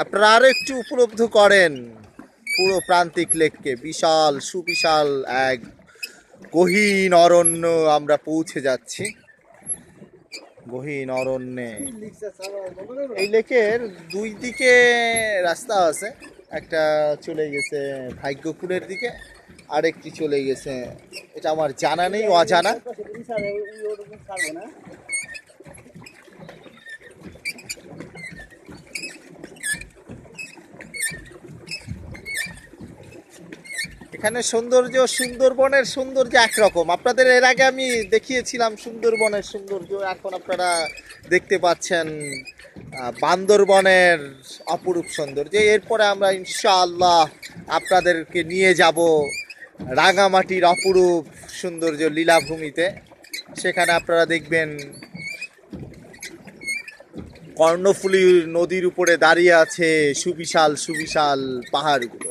আপনারা আরো একটু উপলব্ধি করেন পুরো প্রান্তিক লেককে। বিশাল সুবিশাল এক গহীন অরণ্য আমরা পৌঁছে যাচ্ছি। গহীন অরণ্যে এই লেকের দুই দিকে রাস্তা আছে, একটা চলে গেছে ভাগ্যকুলের দিকে, আরেকটি চলে গেছে, এটা আমার জানা নেই, অজানা। এখানে সৌন্দর্য, সুন্দরবনের সৌন্দর্য একরকম। আপনাদের এর আগে আমি দেখিয়েছিলাম সুন্দরবনের সৌন্দর্য, এখন আপনারা দেখতে পাচ্ছেন বান্দরবনের অপরূপ সৌন্দর্য। এরপরে আমরা ইনশাআল্লাহ আপনাদেরকে নিয়ে যাব রাঙামাটির অপরূপ সৌন্দর্য লীলাভূমিতে। সেখানে আপনারা দেখবেন কর্ণফুলী নদীর উপরে দাঁড়িয়ে আছে সুবিশাল সুবিশাল পাহাড়গুলো।